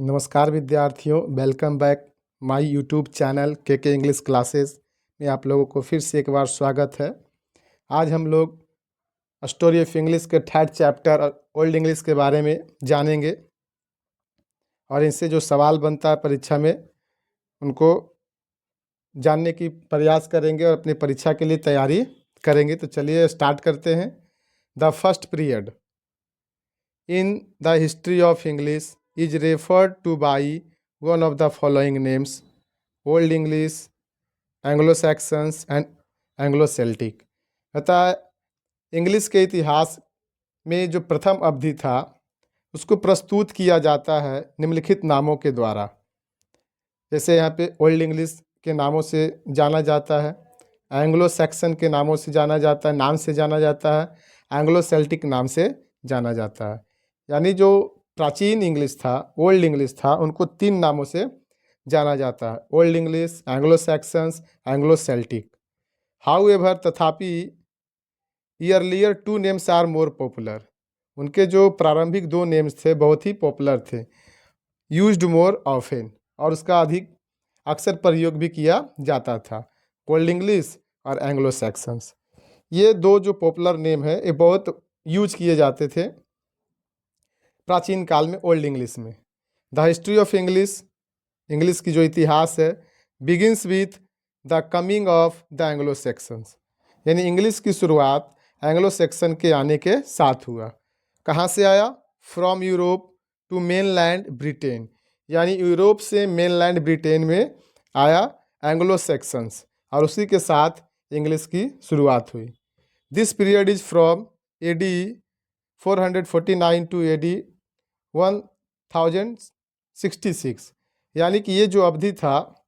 नमस्कार विद्यार्थियों, welcome back my YouTube channel के इंग्लिश क्लासेस में आप लोगों को फिर से एक बार स्वागत है। आज हम लोग स्टोरी ऑफ इंग्लिश के थर्ड चैप्टर ओल्ड इंग्लिश के बारे में जानेंगे और इनसे जो सवाल बनता है परीक्षा में उनको जानने की प्रयास करेंगे और अपनी परीक्षा के लिए तैयारी करेंगे। तो चलिए स्टार्ट करते हैं। The first period in the history of English is referred to by one of the following names: Old English, Anglo-Saxons and Anglo-Celtic। अतः इंग्लिश के इतिहास में जो प्रथम अवधि था उसको प्रस्तुत किया जाता है निम्नलिखित नामों के द्वारा। जैसे यहाँ पे ओल्ड इंग्लिश के नामों से जाना जाता है, एंग्लो सैक्सन के नामों से जाना जाता है, नाम से जाना जाता है, एंग्लो सेल्टिक नाम से जाना जाता है। यानी जो प्राचीन इंग्लिश था, ओल्ड इंग्लिश था, उनको तीन नामों से जाना जाता है: old English, Anglo Saxons, Anglo Celtic. However, तथापि earlier two names are more popular. उनके जो प्रारंभिक दो नेम्स थे बहुत ही पॉपुलर थे। यूज्ड मोर ऑफेन, और उसका अधिक अक्सर प्रयोग भी किया जाता था। ओल्ड इंग्लिश और एंग्लो सैक्सन्स, ये दो जो पॉपुलर नेम है ये बहुत यूज किए जाते थे प्राचीन काल में ओल्ड इंग्लिश में। The history of English, English की जो इतिहास है, begins with the coming of the Anglo sections. यानी इंग्लिश की शुरुआत एंग्लो सेक्शन के आने के साथ हुआ। कहाँ से आया? From Europe to mainland Britain. यानी यूरोप से मेनलैंड ब्रिटेन में आया एंग्लो सेक्शंस, और उसी के साथ इंग्लिश की शुरुआत हुई। This period is from AD 449 to AD 1066। यानी कि ये जो अवधि था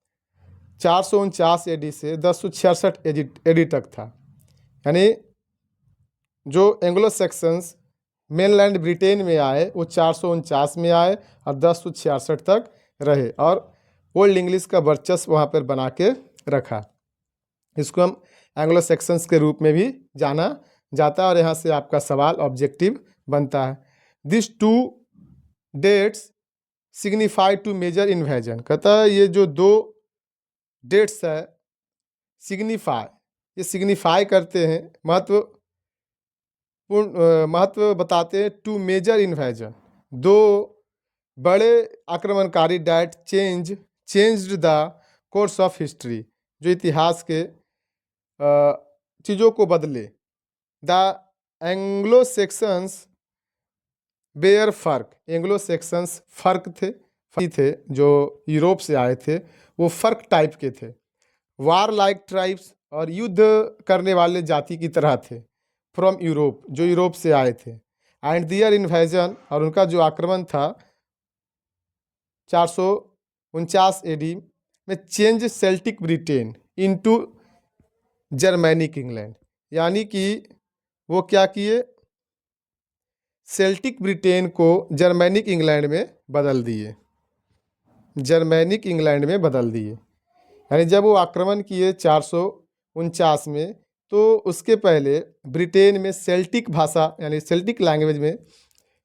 449 AD से 1066 AD तक था। यानी जो एंग्लो सेक्शंस मेनलैंड ब्रिटेन में आए वो 449 में आए और 1066 तक रहे, और ओल्ड इंग्लिश का वर्चस्व वहाँ पर बना के रखा। इसको हम एंग्लो सेक्शंस के रूप में भी जाना जाता है, और यहाँ से आपका सवाल ऑब्जेक्टिव बनता है। This two dates signify two major invasion. कहता है ये जो दो डेट्स है सिग्निफाई, ये सिग्निफाई करते हैं, महत्व बताते हैं टू मेजर इन्वेजन, दो बड़े आक्रमणकारी that changed the course of history, जो इतिहास के चीज़ों को बदले। The Anglo Saxons bear folk, Anglo Saxons folk थे जो यूरोप से आए थे, वो फर्क टाइप के थे। वार लाइक ट्राइब्स, और युद्ध करने वाले जाति की तरह थे। फ्रॉम यूरोप, जो यूरोप से आए थे। एंड दियर इन्वेजन, और उनका जो आक्रमण था 449 AD में, change Celtic Britain into Germanic England. यानी कि वो क्या किए? सेल्टिक ब्रिटेन को जर्मैनिक इंग्लैंड में बदल दिए, जर्मैनिक इंग्लैंड में बदल दिए। यानी जब वो आक्रमण किए 449 में, तो उसके पहले ब्रिटेन में सेल्टिक भाषा यानी सेल्टिक लैंग्वेज में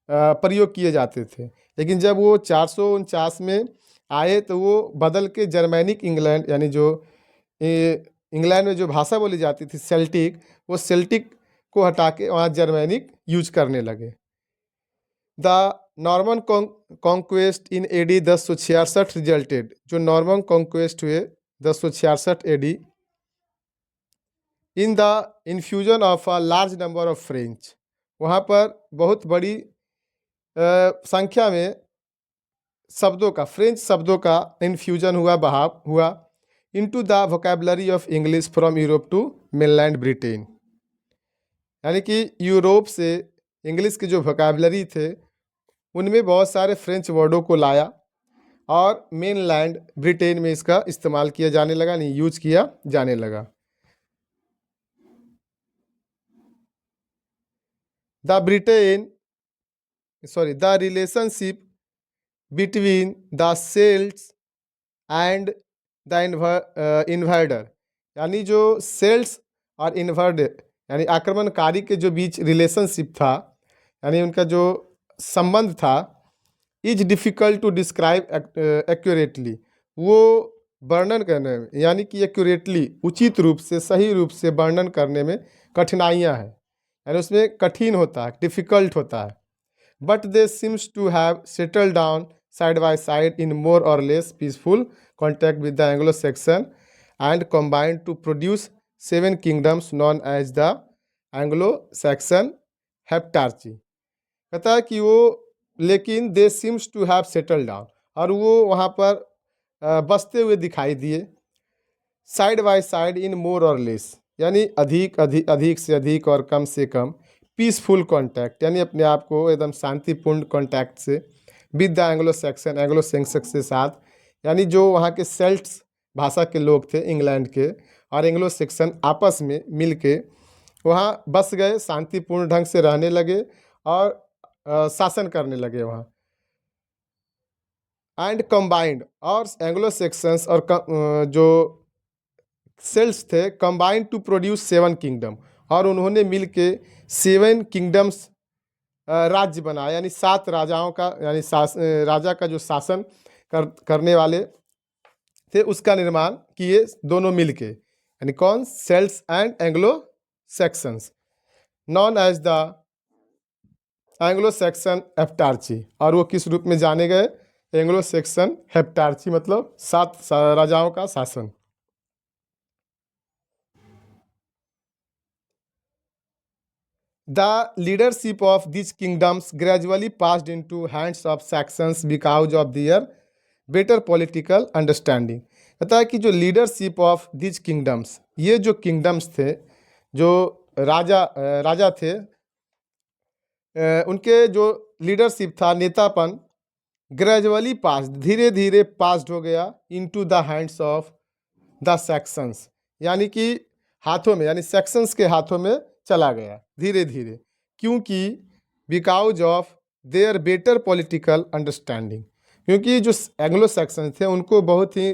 प्रयोग किए जाते थे, लेकिन जब वो 449 में आए तो वो बदल के जर्मैनिक इंग्लैंड, यानी जो इंग्लैंड में जो भाषा बोली जाती थी सेल्टिक, वो सेल्टिक को हटा के वहाँ जर्मैनिक यूज करने लगे। The Norman conquest in AD 1066 resulted, जो नॉर्मन कॉन्क्वेस्ट हुए 1066 AD, in the infusion of a large number of French. वहाँ पर बहुत बड़ी संख्या में शब्दों का, फ्रेंच शब्दों का इन्फ्यूजन हुआ, बहाव हुआ into the vocabulary of English from Europe to mainland Britain. यानी कि यूरोप से इंग्लिश के जो वोकेबलरी थे उनमें बहुत सारे फ्रेंच वर्डों को लाया, और मेनलैंड ब्रिटेन में इसका इस्तेमाल किया जाने लगा, नहीं यूज किया जाने लगा। The relationship between the Celts and the invader. यानी जो सेल्ट्स और इन्वर्डर यानी आक्रमणकारी के जो बीच रिलेशनशिप था, यानी उनका जो संबंध था, is difficult to describe accurately, वो वर्णन करने में यानी कि एक्यूरेटली उचित रूप से सही रूप से वर्णन करने में कठिनाइयाँ हैं, यानी उसमें कठिन होता है, डिफ़िकल्ट होता है। But they seems to have settle down side by side in more or less peaceful contact with the Anglo section and combined to produce 7 kingdoms known as the Anglo Saxon heptarchy. कहता है कि वो लेकिन they seems to have settle down, और वो वहाँ पर बसते हुए दिखाई दिए, side by side in more or less, यानी अधिक अधिक अधिक से अधिक और कम से कम, पीसफुल कॉन्टैक्ट यानी अपने आप को एकदम शांतिपूर्ण कॉन्टैक्ट से, with the Anglo Saxon Anglo section के साथ, यानी जो वहाँ के सेल्ट्स भाषा के लोग थे इंग्लैंड के, और एंग्लो सेक्सन आपस में मिल के वहाँ बस गए, शांतिपूर्ण ढंग से रहने लगे और शासन करने लगे वहाँ। एंड कंबाइंड, और एंग्लो सेक्शंस और जो सेल्स थे कंबाइंड टू प्रोड्यूस 7 किंगडम, और उन्होंने मिल के 7 किंगडम्स राज्य बनाया, यानी 7 राजाओं का, यानी राजा का जो शासन करने वाले थे उसका निर्माण किए दोनों मिल के, यानी कौन, Celts and Anglo sections, known as the Anglo section heptarchy. और वो किस रूप में जाने गए, एंग्लो सेक्शन हेप्टार्ची, मतलब 7 राजाओं का शासन। The leadership of these kingdoms gradually passed into hands of Saxons because of their better political understanding। कहता है कि जो लीडरशिप ऑफ दिज किंगडम्स, ये जो किंगडम्स थे, जो राजा थे, उनके जो लीडरशिप था, नेतापन, ग्रेजुअली पास, धीरे धीरे पास्ड हो गया into the hands of the sections, यानी कि हाथों में, यानी सेक्शंस के हाथों में चला गया धीरे धीरे, क्योंकि because of their better political understanding, क्योंकि जो एंग्लो सेक्शन थे उनको बहुत ही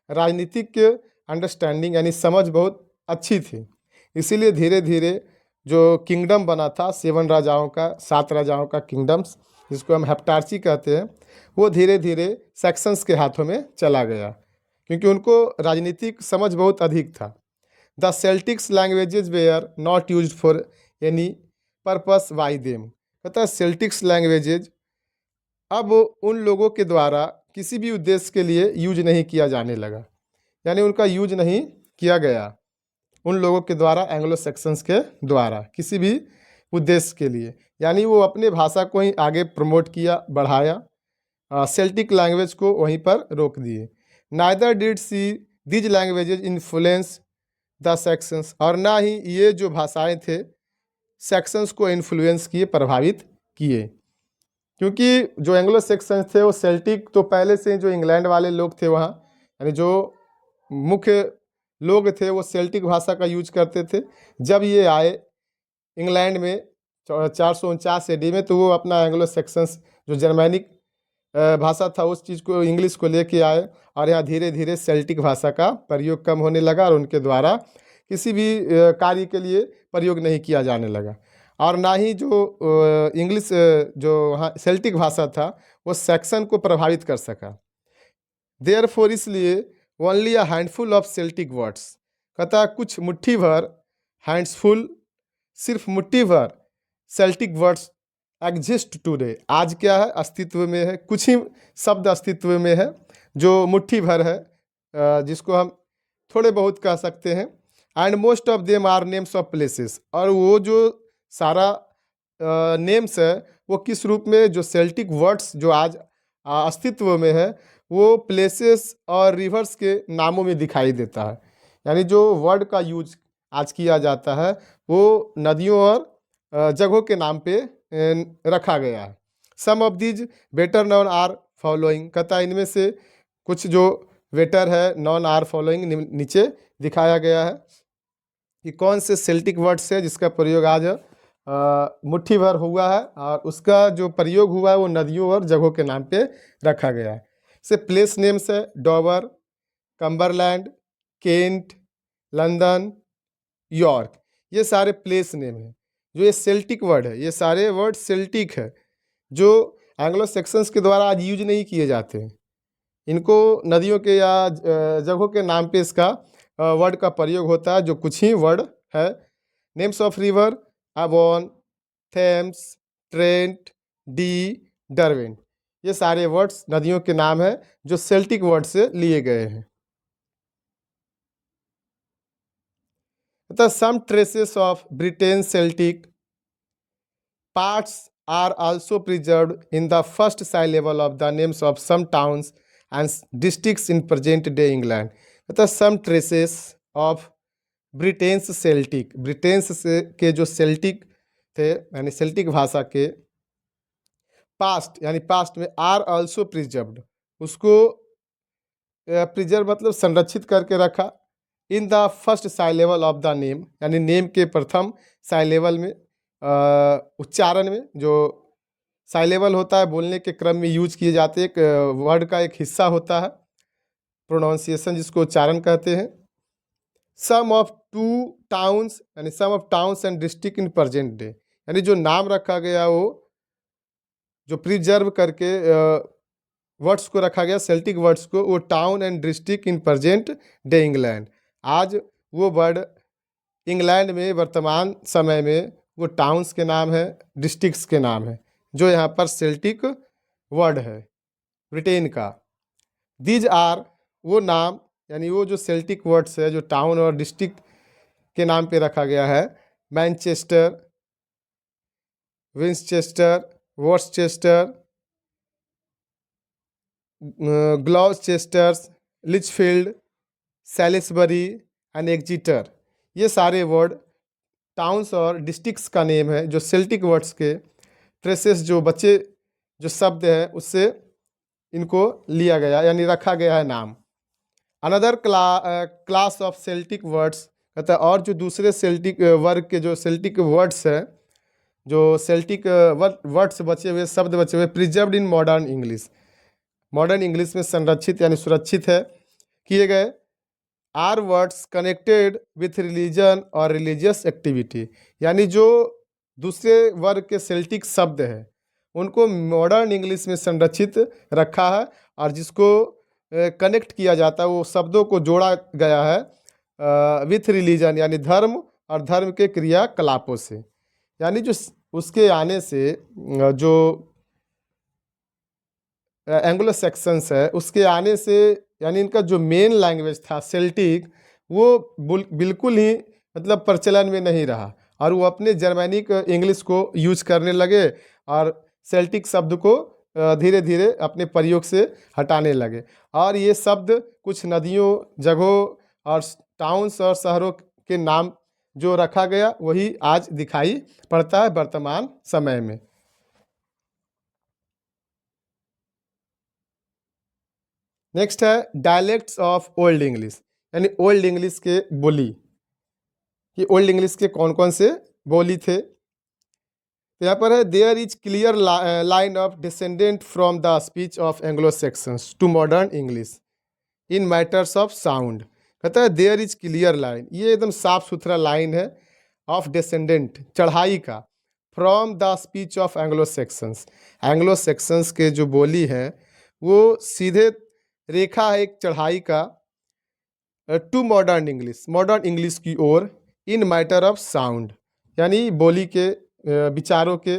राजनीतिक अंडरस्टैंडिंग यानी समझ बहुत अच्छी थी, इसीलिए धीरे धीरे जो किंगडम बना था 7 राजाओं का, 7 राजाओं का किंगडम्स, जिसको हम हेप्टार्ची कहते हैं, वो धीरे धीरे सेक्शंस के हाथों में चला गया, क्योंकि उनको राजनीतिक समझ बहुत अधिक था। The Celtics languages were not use for any purpose by them. कहता है सेल्टिक्स लैंग्वेजेज अब उन लोगों के द्वारा किसी भी उद्देश्य के लिए यूज नहीं किया जाने लगा, यानी उनका यूज नहीं किया गया उन लोगों के द्वारा, एंग्लो सेक्शंस के द्वारा किसी भी उद्देश्य के लिए, यानी वो अपने भाषा को ही आगे प्रमोट किया, बढ़ाया, सेल्टिक लैंग्वेज को वहीं पर रोक दिए। Neither did see these languages influence the Saxons, और ना ही ये जो भाषाएं थे सेक्शंस को इन्फ्लुएंस किए, प्रभावित किए, क्योंकि जो एंग्लो सेक्शंस थे वो सेल्टिक तो पहले से जो इंग्लैंड वाले लोग थे वहाँ, यानी जो मुख्य लोग थे वो सेल्टिक भाषा का यूज करते थे। जब ये आए इंग्लैंड में 449 AD में, तो वो अपना एंग्लो सेक्शंस जो जर्मैनिक भाषा था उस चीज़ को, इंग्लिश को लेके आए, और यहाँ धीरे धीरे सेल्टिक भाषा का प्रयोग कम होने लगा और उनके द्वारा किसी भी कार्य के लिए प्रयोग नहीं किया जाने लगा, और ना ही जो इंग्लिश जो वहाँ सेल्टिक भाषा था वो सेक्शन को प्रभावित कर सका। देयरफॉर, इसलिए only a handful of Celtic words, कहता कुछ मुट्ठी भर, हैंड्सफुल सिर्फ मुट्ठी भर, सेल्टिक वर्ड्स एग्जिस्ट टुडे, आज क्या है, अस्तित्व में है, कुछ ही शब्द अस्तित्व में है जो मुट्ठी भर है, जिसको हम थोड़े बहुत कह सकते हैं। And most of them are names of places, और वो जो सारा नेम्स है वो किस रूप में, जो सेल्टिक वर्ड्स जो आज अस्तित्व में है वो प्लेसेस और रिवर्स के नामों में दिखाई देता है, यानी जो वर्ड का यूज आज किया जाता है वो नदियों और जगहों के नाम पे रखा गया है। Some of these better known are following, कहता है इनमें से कुछ जो बेटर है नॉन आर फॉलोइंग, नीचे दिखाया गया है कि कौन से सेल्टिक वर्ड्स है जिसका प्रयोग आज मुट्ठी भर हुआ है, और उसका जो प्रयोग हुआ है वो नदियों और जगहों के नाम पे रखा गया है। से प्लेस नेम्स है डॉवर, कम्बरलैंड, केंट, लंदन, यॉर्क, ये सारे प्लेस नेम हैं। जो ये सेल्टिक वर्ड है, ये सारे वर्ड सेल्टिक है, जो एंग्लो सेक्शंस के द्वारा आज यूज नहीं किए जाते हैं। इनको नदियों के या जगहों के नाम पे इसका वर्ड का प्रयोग होता है, जो कुछ ही वर्ड है। Names of river: Avon, Thames, Trent, Dee, Derwent. ये सारे वर्ड्स नदियों के नाम हैं जो सेल्टिक वर्ड से लिए गए हैं। Some traces of Britain Celtic parts are also preserved in the first syllable of the names of some towns and districts in present day England. अतः some traces of Britain's Celtic, Britain's से के जो Celtic थे यानी Celtic भाषा के past यानी past में आर ऑल्सो प्रिजर्व्ड, उसको प्रिजर्व मतलब संरक्षित करके रखा। In the first syllable of the name यानी नेम के प्रथम साइलेबल में, उच्चारण में, जो साइलेबल होता है बोलने के क्रम में यूज किए जाते एक वर्ड का एक हिस्सा होता है, प्रोनाउंसिएशन जिसको उच्चारण कहते हैं। सम ऑफ टू टाउन्स यानी some of towns and district in present day, यानी जो नाम रखा गया वो जो प्रिजर्व करके वर्ड्स को रखा गया, सेल्टिक वर्ड्स को, वो town and district in present day England. आज वो वर्ड इंग्लैंड में वर्तमान समय में वो टाउन्स के नाम है, डिस्ट्रिक्ट्स के नाम है, जो यहाँ पर सेल्टिक वर्ड है ब्रिटेन का। दीज आर वो नाम यानी वो जो सेल्टिक वर्ड्स है जो टाउन और डिस्ट्रिक्ट के नाम पे रखा गया है: Manchester, Winchester, Worcester, Gloucester, Lichfield, Salisbury and Exeter. ये सारे वर्ड टाउन्स और डिस्ट्रिक्ट्स का नेम है जो सेल्टिक वर्ड्स के ट्रेसेस जो बचे जो शब्द है उससे इनको लिया गया यानी रखा गया है नाम। Another class of Celtic words कहता है, और जो दूसरे सेल्टिक वर्ग के जो सेल्टिक वर्ड्स है, जो सेल्टिक वर्ड्स बचे हुए, शब्द बचे हुए, preserved in modern English, modern English में संरक्षित यानी सुरक्षित है किए गए। Are words connected with religion और रिलीजियस एक्टिविटी, यानी जो दूसरे वर्ग के सेल्टिक शब्द है उनको मॉडर्न इंग्लिश में संरक्षित रखा है, और जिसको कनेक्ट किया जाता है, वो शब्दों को जोड़ा गया है विथ रिलीजन यानी धर्म और धर्म के क्रियाकलापों से। यानी जो उसके आने से जो एंग्लो सेक्शंस है उसके आने से यानी इनका जो मेन लैंग्वेज था सेल्टिक, वो बिल्कुल ही मतलब प्रचलन में नहीं रहा, और वो अपने जर्मैनिक इंग्लिश को यूज करने लगे और सेल्टिक शब्द को धीरे धीरे अपने प्रयोग से हटाने लगे। और ये शब्द कुछ नदियों, जगहों और टाउन्स और शहरों के नाम जो रखा गया वही आज दिखाई पड़ता है वर्तमान समय में। नेक्स्ट है डायलेक्ट्स ऑफ ओल्ड इंग्लिश, यानी ओल्ड इंग्लिश के बोली कि ओल्ड इंग्लिश के कौन कौन से बोली थे। तो यहाँ पर है, there is clear line of descendant from the speech of Anglo Saxons to modern English in matters of sound. कहता है देयर इज क्लियर लाइन, ये एकदम साफ सुथरा लाइन है, ऑफ डिसेंडेंट चढ़ाई का, from the speech of Anglo sections, Anglo Saxons के जो बोली है वो सीधे रेखा है एक चढ़ाई का to modern English, modern English की ओर, इन मैटर ऑफ साउंड यानी बोली के विचारों के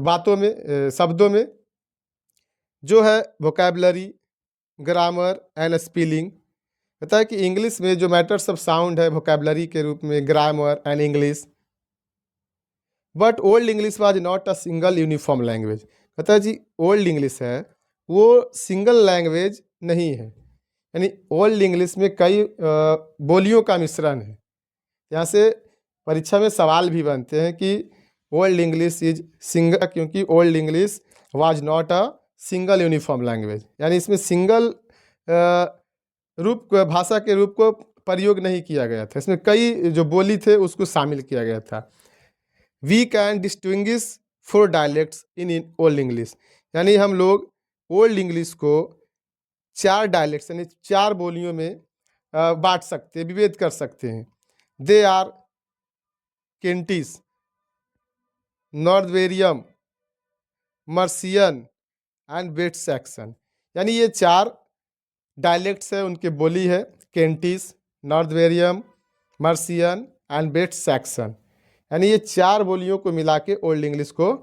बातों में शब्दों में, जो है वोकैबलरी, ग्रामर एंड स्पेलिंग। कहता है कि इंग्लिश में जो मैटर्स ऑफ साउंड है वोकैबलरी के रूप में, grammar and English. But old English was not a single uniform language. कहता है जी ओल्ड इंग्लिश है वो सिंगल लैंग्वेज नहीं है, यानी ओल्ड इंग्लिश में कई बोलियों का मिश्रण है। यहाँ से परीक्षा में सवाल भी बनते हैं कि ओल्ड इंग्लिश इज सिंगल, क्योंकि old English was not a single uniform language, यानी इसमें सिंगल रूप भाषा के रूप को प्रयोग नहीं किया गया था, इसमें कई जो बोली थे उसको शामिल किया गया था। We can distinguish 4 dialects in old English, यानी हम लोग ओल्ड इंग्लिश को 4 डायलेक्ट्स यानी 4 बोलियों में बांट सकते हैं, विभेद कर सकते हैं। They are Kentish, Northumbrian, Mercian and West Saxon. यानी ये 4 डायलेक्ट्स है, उनकी बोली है। Kentish, Northumbrian, Mercian and West Saxon. यानी ये 4 बोलियों को मिला के ओल्ड इंग्लिश को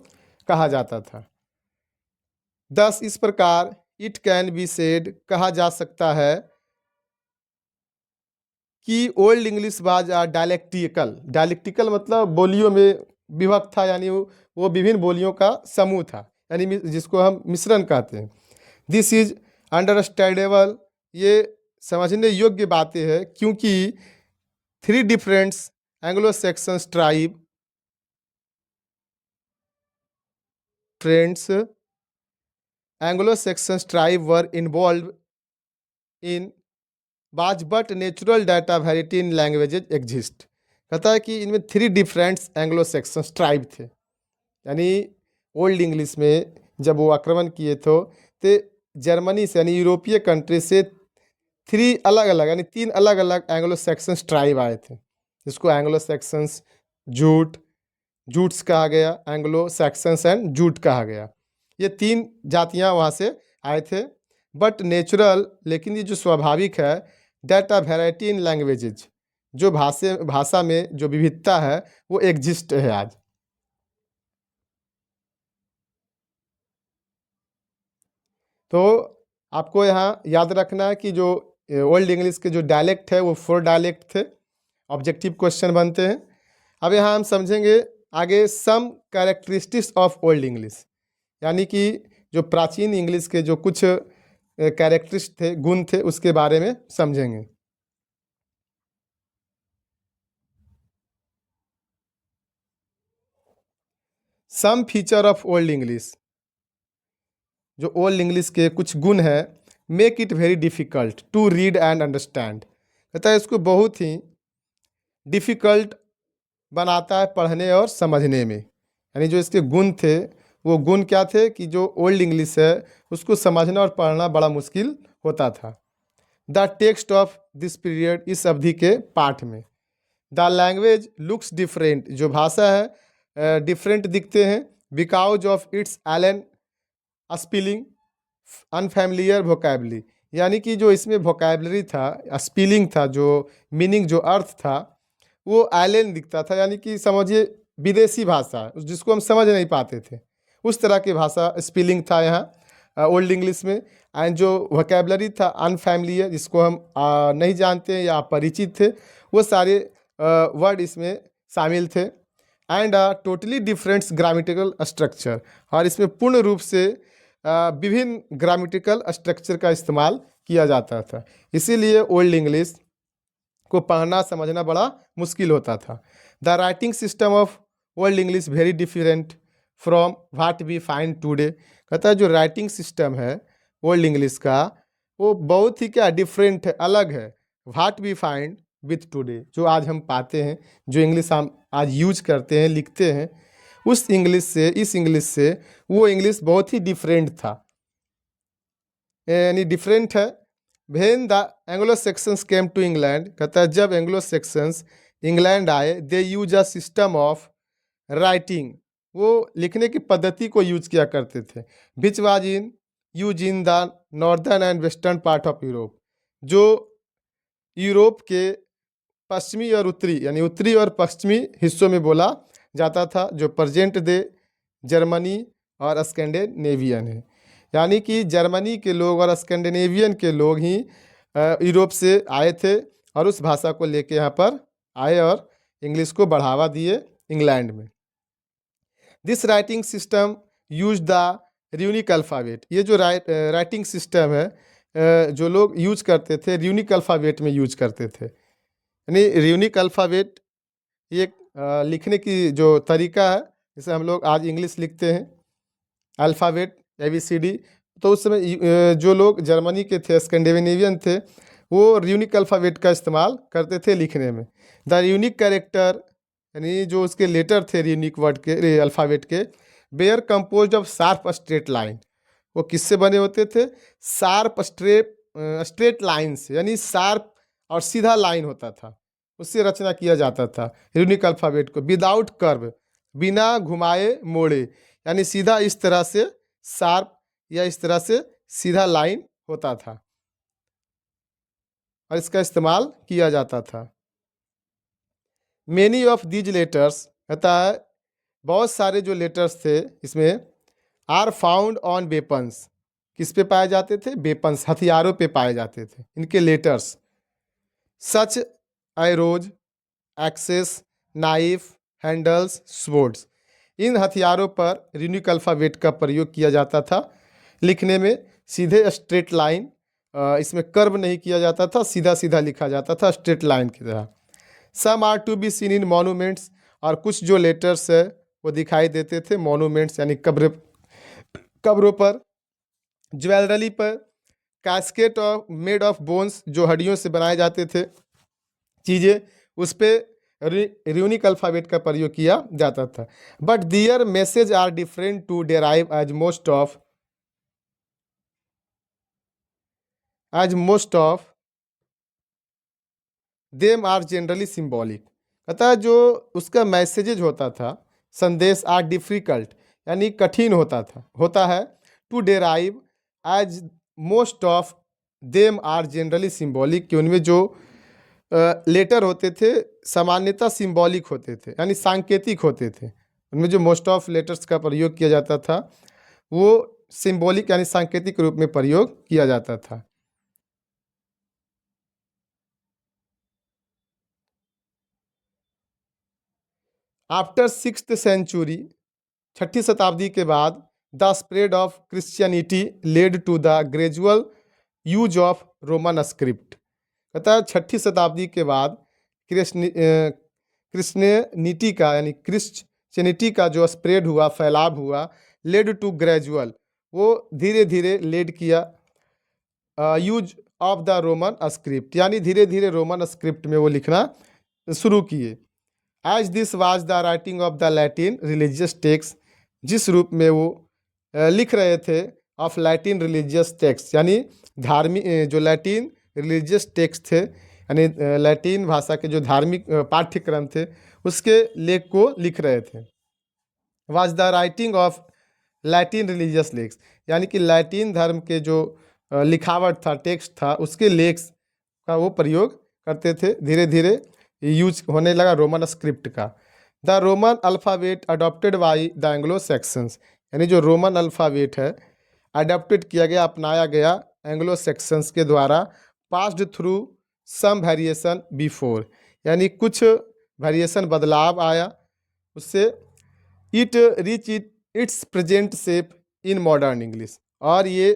कहा जाता था। दस इस प्रकार इट कैन बी सेड, कहा जा सकता है कि old English was a dialectical. Dialectical मतलब बोलियों में विभक्त था, यानी वो विभिन्न बोलियों का समूह था, यानी जिसको हम मिश्रण कहते हैं। दिस इज अंडरस्टैंडेबल, ये समझने योग्य बातें हैं, क्योंकि 3 different Anglo Saxon tribe friends Anglo Saxon tribe were involve in बाज but natural data variety in languages exist. कहता है कि इनमें 3 डिफरेंट एंग्लो सैक्सन ट्राइब थे। यानी ओल्ड इंग्लिश में जब वो आक्रमण किए तो जर्मनी से, यानी यूरोपीय कंट्री से 3 अलग अलग, यानी 3 अलग अलग एंग्लो सैक्सन ट्राइब आए थे, जिसको एंग्लो सैक्सन्स, जूट्स कहा गया, एंग्लो सैक्सन्स एंड जूट कहा गया। ये 3 जातियां वहाँ से आए थे। बट नेचुरल, लेकिन ये जो स्वाभाविक है, डाटा वेराइटी इन लैंग्वेजेज, जो भाषा में जो विविधता है वो एग्जिस्ट है आज। तो आपको यहाँ याद रखना है कि जो ओल्ड इंग्लिश के जो डायलेक्ट है वो 4 डायलेक्ट थे। ऑब्जेक्टिव क्वेश्चन बनते हैं। अब यहाँ हम समझेंगे आगे some characteristics of old English, यानी कि जो प्राचीन इंग्लिश के जो कुछ कैरेक्टरिस्ट थे, गुण थे, उसके बारे में समझेंगे। Some feature of old English, जो ओल्ड इंग्लिश के कुछ गुण हैं, make it very difficult to read and understand. कहता है इसको बहुत ही डिफ़िकल्ट बनाता है पढ़ने और समझने में। यानी जो इसके गुण थे, वो गुण क्या थे कि जो ओल्ड इंग्लिश है उसको समझना और पढ़ना बड़ा मुश्किल होता था। The text of this period, इस अवधि के पाठ में। द लैंग्वेज लुक्स डिफरेंट, जो भाषा है डिफरेंट दिखते हैं। Because of its alien spelling unfamiliar vocabulary, यानी कि जो इसमें वोकेबलरी था, स्पेलिंग था, जो मीनिंग, जो अर्थ था, वो एलियन दिखता था, यानी कि समझिए विदेशी भाषा, जिसको हम समझ नहीं पाते थे, उस तरह की भाषा स्पेलिंग था यहाँ ओल्ड इंग्लिश में। एंड जो वोकेबलरी था अनफैमिलियर, जिसको हम नहीं जानते या परिचित थे, वो सारे वर्ड इसमें शामिल थे। And totally different grammatical structure, और इसमें पूर्ण रूप से विभिन्न ग्रामेटिकल स्ट्रक्चर का इस्तेमाल किया जाता था। इसीलिए ओल्ड इंग्लिश को पढ़ना समझना बड़ा मुश्किल होता था। The writing system of old English very different from what we find today. कहता है जो राइटिंग सिस्टम है ओल्ड इंग्लिश का, वो बहुत ही क्या डिफरेंट है, अलग है। What we find with today, जो आज हम पाते हैं, जो इंग्लिश हम आज यूज करते हैं, लिखते हैं, उस इंग्लिश से, इस इंग्लिश से वो इंग्लिश बहुत ही डिफरेंट था, यानी डिफरेंट है। When the Anglo sections came to England, कहता है जब एंग्लो सेक्शंस इंग्लैंड आए, they use a system of writing, वो लिखने की पद्धति को यूज किया करते थे। Which was in use in the northern and western part of Europe, जो यूरोप के पश्चिमी और उत्तरी, यानी उत्तरी और पश्चिमी हिस्सों में बोला जाता था, जो प्रेजेंट डे जर्मनी और स्कैंडिनेवियन है। यानी कि जर्मनी के लोग और स्कैंडिनेवियन के लोग ही यूरोप से आए थे और उस भाषा को लेके यहाँ पर आए और इंग्लिश को बढ़ावा दिए इंग्लैंड में। This writing system use the runic alphabet, ये जो राइटिंग सिस्टम है जो लोग यूज करते थे, र्यूनिक अल्फ़ाबेट में यूज करते थे। यानी र्यूनिक अल्फ़ाबेट ये लिखने की जो तरीका है, जैसे हम लोग आज इंग्लिश लिखते हैं अल्फ़ाबेट ABCD, तो उस समय जो लोग जर्मनी के थे, स्कैंडिनेवियन थे, वो र्यूनिक अल्फ़ाबेट का इस्तेमाल करते थे लिखने में। द यूनिक कैरेक्टर, यानी जो उसके लेटर थे र्यूनिक वर्ड के, अल्फ़ाबेट के, were compose of sharp straight line, वो किससे बने होते थे? शार्प स्ट्रेट लाइन से, यानी शार्प और सीधा लाइन होता था, उससे रचना किया जाता था यूनिक अल्फ़ाबेट को। विदाउट कर्व, बिना घुमाए मोड़े, यानी सीधा इस तरह से शार्प या इस तरह से सीधा लाइन होता था और इसका इस्तेमाल किया जाता था। मेनी ऑफ दीज लेटर्स कहता है बहुत सारे जो लेटर्स थे इसमें आर फाउंड ऑन वेपन्स, किस पे पाए जाते थे? वेपन्स, हथियारों पे पाए जाते थे इनके letters. Such arrows, axes, knife, handles, swords, इन हथियारों पर यूनिक अल्फ़ाबेट का प्रयोग किया जाता था लिखने में। सीधे स्ट्रेट लाइन, इसमें कर्व नहीं किया जाता था, सीधा सीधा लिखा जाता था स्ट्रेट लाइन की तरह। Some are to be seen in monuments, और कुछ जो लेटर्स है वो दिखाई देते थे मॉन्यूमेंट्स यानी कब्रों पर, ज्वेलरी पर, casket of made of bones, जो हड्डियों से बनाए जाते थे चीज़ें, उस पर यूनिक अल्फ़ाबेट का प्रयोग किया जाता था। But their message are different to derive as most of them are generally symbolic. कहता है जो उसका मैसेजेज होता था, संदेश, आर डिफ़िकल्ट यानी कठिन होता है to derive as most of them are generally symbolic, कि उनमें जो लेटर होते थे सामान्यतः सिम्बॉलिक होते थे यानी सांकेतिक होते थे। उनमें जो मोस्ट ऑफ लेटर्स का प्रयोग किया जाता था वो सिम्बॉलिक यानी सांकेतिक रूप में प्रयोग किया जाता था। आफ्टर 6th सेंचुरी, 6ठी शताब्दी के बाद, the spread of Christianity led to the gradual use of Roman script. कहता है 6ठी शताब्दी के बाद क्रिश्चियनिटी का यानी क्रिश्चियनिटी का जो स्प्रेड हुआ, फैलाव हुआ, लेड टू ग्रेजुअल, वो धीरे धीरे लेड किया use of the Roman script, यानी धीरे धीरे रोमन स्क्रिप्ट में वो लिखना शुरू किए। As this was the writing of the Latin religious text, जिस रूप में वो लिख रहे थे ऑफ लैटिन रिलीजियस टेक्स्ट, यानी धार्मिक जो लैटिन रिलीजियस टेक्स्ट थे यानी लैटिन भाषा के जो धार्मिक पाठ्यक्रम थे उसके लेख को लिख रहे थे। Was the writing of Latin religious lex, यानी कि लैटिन धर्म के जो लिखावट था, टेक्स्ट था, उसके लेख का वो प्रयोग करते थे। धीरे धीरे यूज होने लगा रोमन स्क्रिप्ट का। The Roman alphabet adopted by the Anglo sections, यानी जो रोमन अल्फ़ाबेट है अडॉप्टेड किया गया, अपनाया गया एंग्लो सेक्शंस के द्वारा। Passed through some variation before, यानी कुछ वेरिएशन बदलाव आया उससे। It reach its present shape in modern English, और ये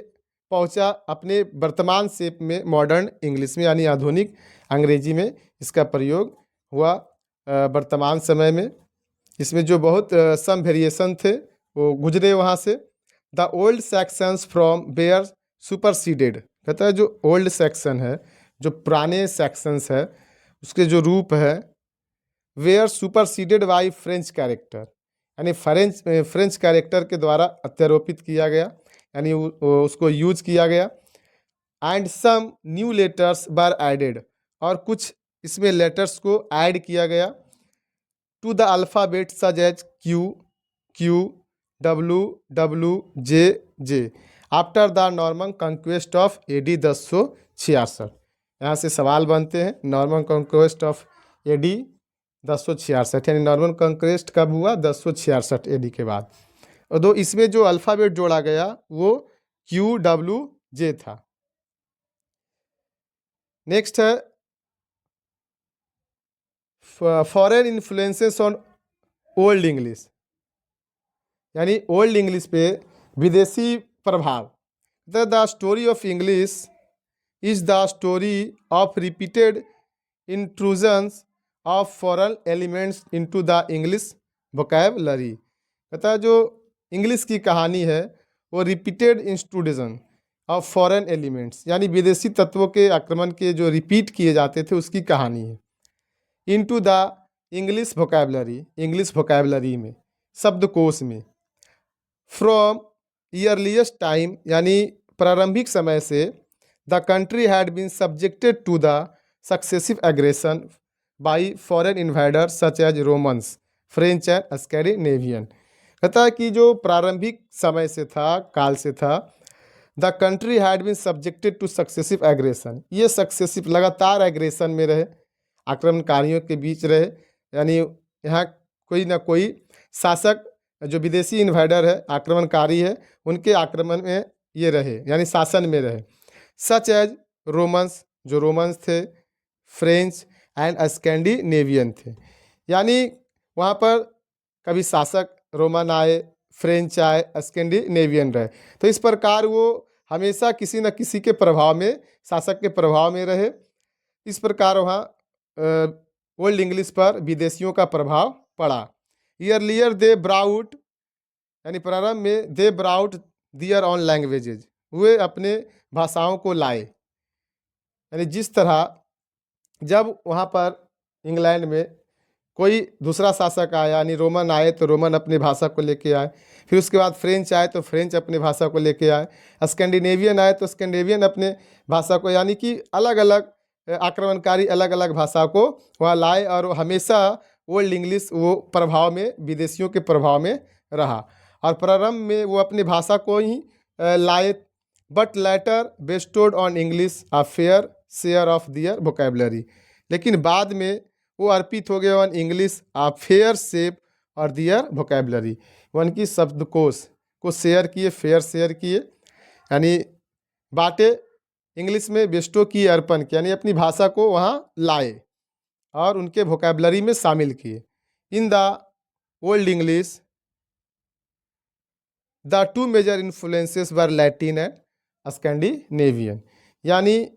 पहुंचा अपने वर्तमान शेप में मॉडर्न इंग्लिश में यानी आधुनिक अंग्रेजी में इसका प्रयोग हुआ वर्तमान समय में। इसमें जो बहुत सम वेरिएशन थे वो गुजरे वहाँ से। The old Saxons from were superseded, कहता है जो ओल्ड सेक्शन है, जो पुराने सेक्शंस है, उसके जो रूप है were superseded by French character, यानी फ्रेंच कैरेक्टर के द्वारा अत्यारोपित किया गया, यानी उसको यूज किया गया। And some new letters were added, और कुछ इसमें लेटर्स को ऐड किया गया। To the alphabet such as Q, Q, W, W, J, J, after the Norman conquest of AD 1066। यहाँ से सवाल बनते हैं, नॉर्मन कंक्वेस्ट ऑफ AD 1066, यानी नॉर्मन कंक्वेस्ट कब हुआ? 1066 AD के बाद। और दो इसमें जो अल्फ़ाबेट जोड़ा गया वो क्यू, डब्लू, जे था। नेक्स्ट है foreign influences on old English, यानी ओल्ड इंग्लिश पे विदेशी प्रभाव। The story of English is the story of repeated intrusions of foreign elements into the English vocabulary. कहता है जो इंग्लिश की कहानी है वो repeated intrusion of foreign elements, यानी विदेशी तत्वों के आक्रमण के जो रिपीट किए जाते थे उसकी कहानी है। Into the English vocabulary, English vocabulary में, शब्दकोश में। फ्रॉम ईयरलीस्ट टाइम, यानी प्रारंभिक समय से, the country had been subjected to the successive aggression by foreign invaders such as Romans, French and Scandinavian. कहता है कि जो प्रारंभिक समय से था, काल से था, the country had been subjected to successive aggression, ये सक्सेसिव लगातार एग्रेशन में रहे, आक्रमणकारियों के बीच रहे, यानी यहाँ कोई ना कोई शासक जो विदेशी इन्वाइडर है, आक्रमणकारी है, उनके आक्रमण में ये रहे, यानी शासन में रहे। सच एज रोमन्स, जो रोमन्स थे, फ्रेंच एंड स्कैंडिनेवियन थे, यानी वहाँ पर कभी शासक रोमन आए, फ्रेंच आए, स्कैंडिनेवियन रहे। तो इस प्रकार वो हमेशा किसी न किसी के प्रभाव में, शासक के प्रभाव में रहे। इस प्रकार वहाँ ओल्ड इंग्लिश पर विदेशियों का प्रभाव पड़ा। ईयरलियर दे ब्राउट, यानी प्रारंभ में दे ब्राउट दियर ऑन लैंग्वेजेज, वे अपने भाषाओं को लाए, यानी जिस तरह जब वहाँ पर इंग्लैंड में कोई दूसरा शासक आया, यानी रोमन आए तो रोमन अपनी भाषा को लेके आए, फिर उसके बाद फ्रेंच आए तो फ्रेंच अपनी भाषा को लेके आए, स्कैंडिनेवियन आए तो स्कैंडिनेवियन अपने भाषा को, यानी कि अलग अलग आक्रमणकारी अलग अलग भाषा को वहाँ लाए, और हमेशा ओल्ड इंग्लिश वो प्रभाव में, विदेशियों के प्रभाव में रहा, और प्रारंभ में वो अपनी भाषा को ही लाए, but later bestowed on English a fair share of their vocabulary, लेकिन बाद में वो अर्पित हो गए on English a fair shape और दियर वोकेबलरी, उनकी शब्दकोश को शेयर किए, फेयर शेयर किए, यानी बाटे, इंग्लिश में बेस्टो किए, अर्पण किए, यानी अपनी भाषा को वहाँ लाए और उनके वोकेबलरी में शामिल किए। In the old English the two major influences were Latin and Scandinavian, यानी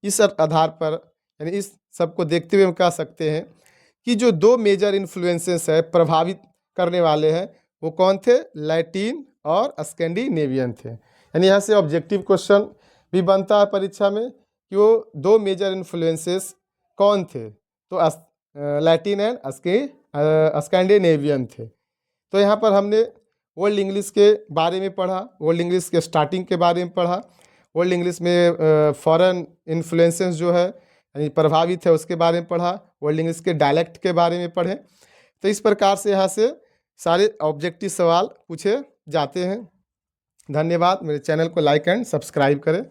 इस आधार पर, यानी इस सबको देखते हुए हम कह सकते हैं कि जो दो मेजर इन्फ्लुएंसेस है, प्रभावित करने वाले हैं, वो कौन थे? लैटिन और स्कैंडिनेवियन थे। यानी यहाँ से ऑब्जेक्टिव क्वेश्चन भी बनता है परीक्षा में कि वो दो मेजर इन्फ्लुएंसेस कौन थे? तो लैटिन एंड स्कैंडिनेवियन थे। तो यहाँ पर हमने ओल्ड इंग्लिश के बारे में पढ़ा, ओल्ड इंग्लिश के स्टार्टिंग के बारे में पढ़ा, ओल्ड इंग्लिश में फॉरेन इन्फ्लुएंसेस जो है यानी प्रभावित है उसके बारे में पढ़ा, ओल्ड इंग्लिश के डायलेक्ट के बारे में पढ़े। तो इस प्रकार से यहाँ से सारे ऑब्जेक्टिव सवाल पूछे जाते हैं। धन्यवाद। मेरे चैनल को लाइक एंड सब्सक्राइब करें।